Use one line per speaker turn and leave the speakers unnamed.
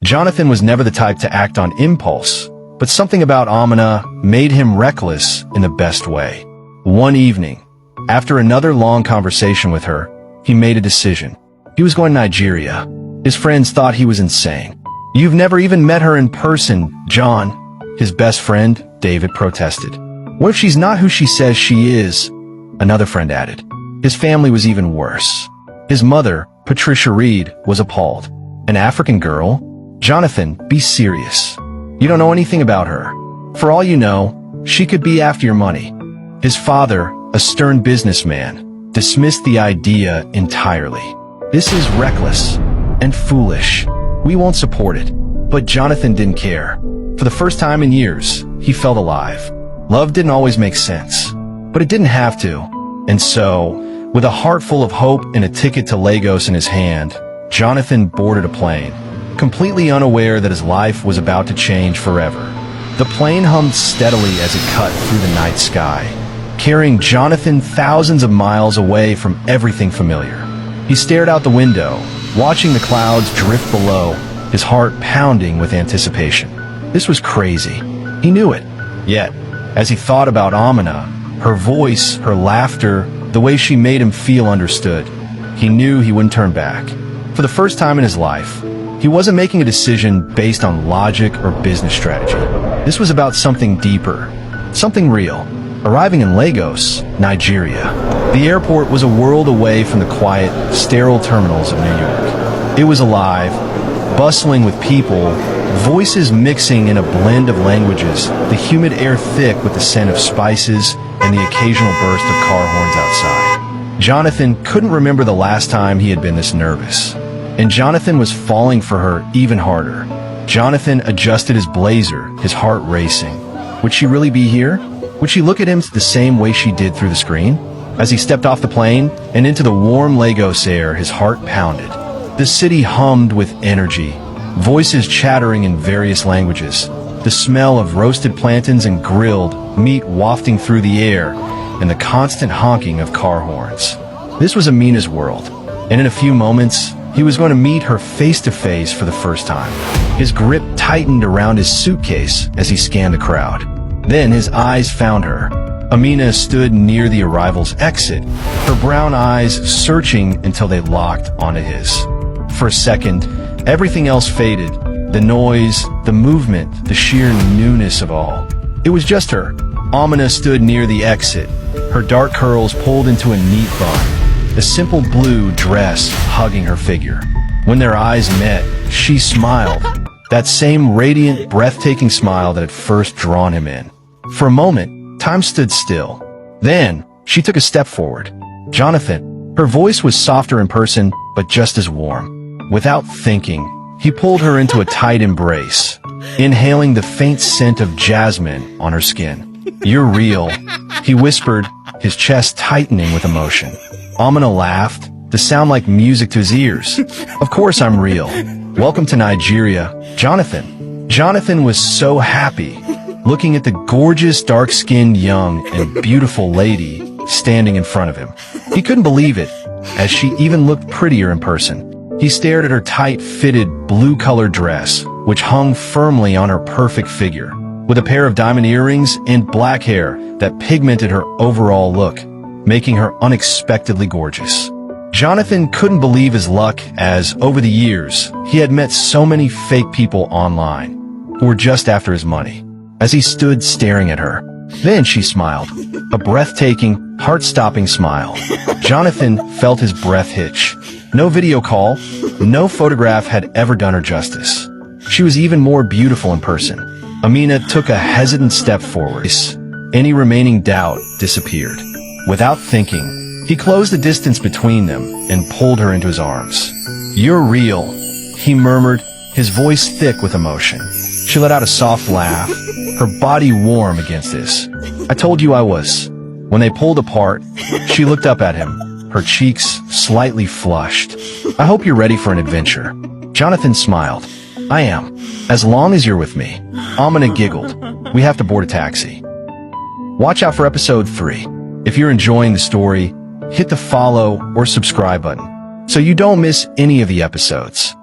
Jonathan was never the type to act on impulse, but something about Amina made him reckless in the best way. One evening, after another long conversation with her, he made a decision. He was going to Nigeria. His friends thought he was insane. "You've never even met her in person, John," his best friend, David, protested. "What if she's not who she says she is?" Another friend added. His family was even worse. His mother, Patricia Reed, was appalled. "An African girl? Jonathan, be serious. You don't know anything about her. For all you know, she could be after your money." His father, a stern businessman, dismissed the idea entirely. "This is reckless and foolish. We won't support it." But Jonathan didn't care. For the first time in years, he felt alive. Love didn't always make sense, but it didn't have to. And so, with a heart full of hope and a ticket to Lagos in his hand, Jonathan boarded a plane, completely unaware that his life was about to change forever. The plane hummed steadily as it cut through the night sky, carrying Jonathan thousands of miles away from everything familiar. He stared out the window, watching the clouds drift below, his heart pounding with anticipation. This was crazy. He knew it. Yet, as he thought about Amina, her voice, her laughter, the way she made him feel understood, he knew he wouldn't turn back. For the first time in his life, he wasn't making a decision based on logic or business strategy. This was about something deeper, something real. Arriving in Lagos, Nigeria, the airport was a world away from the quiet, sterile terminals of New York. It was alive, bustling with people, voices mixing in a blend of languages, the humid air thick with the scent of spices, and the occasional burst of car horns outside. Jonathan couldn't remember the last time he had been this nervous. And Jonathan was falling for her even harder. Jonathan adjusted his blazer, his heart racing. Would she really be here? Would she look at him the same way she did through the screen? As he stepped off the plane and into the warm Lagos air, his heart pounded. The city hummed with energy, voices chattering in various languages, the smell of roasted plantains and grilled meat wafting through the air, and the constant honking of car horns. This was Amina's world, and in a few moments, he was going to meet her face-to-face for the first time. His grip tightened around his suitcase as he scanned the crowd. Then his eyes found her. Amina stood near the arrival's exit, her brown eyes searching until they locked onto his. For a second, everything else faded. The noise, the movement, the sheer newness of all. It was just her. Amina stood near the exit, her dark curls pulled into a neat bun, a simple blue dress hugging her figure. When their eyes met, she smiled, that same radiant, breathtaking smile that had first drawn him in. For a moment, time stood still. Then, she took a step forward. "Jonathan." Her voice was softer in person, but just as warm. Without thinking, he pulled her into a tight embrace, inhaling the faint scent of jasmine on her skin. "You're real," he whispered, his chest tightening with emotion. Amina laughed, the sound like music to his ears. "Of course I'm real. Welcome to Nigeria, Jonathan." Jonathan was so happy, looking at the gorgeous, dark-skinned, young, and beautiful lady standing in front of him. He couldn't believe it, as she even looked prettier in person. He stared at her tight-fitted, blue-colored dress, which hung firmly on her perfect figure, with a pair of diamond earrings and black hair that pigmented her overall look, making her unexpectedly gorgeous. Jonathan couldn't believe his luck as, over the years, he had met so many fake people online, who were just after his money. As he stood staring at her, then she smiled, a breathtaking, heart-stopping smile. Jonathan felt his breath hitch. No video call, no photograph had ever done her justice. She was even more beautiful in person. Amina took a hesitant step forward. Any remaining doubt disappeared. Without thinking, he closed the distance between them and pulled her into his arms. "You're real," he murmured, his voice thick with emotion. She let out a soft laugh, her body warm against his. "I told you I was." When they pulled apart, she looked up at him, her cheeks slightly flushed. "I hope you're ready for an adventure." Jonathan smiled. "I am, as long as you're with me." Amina giggled. "We have to board a taxi." Watch out for episode 3. If you're enjoying the story, hit the follow or subscribe button so you don't miss any of the episodes.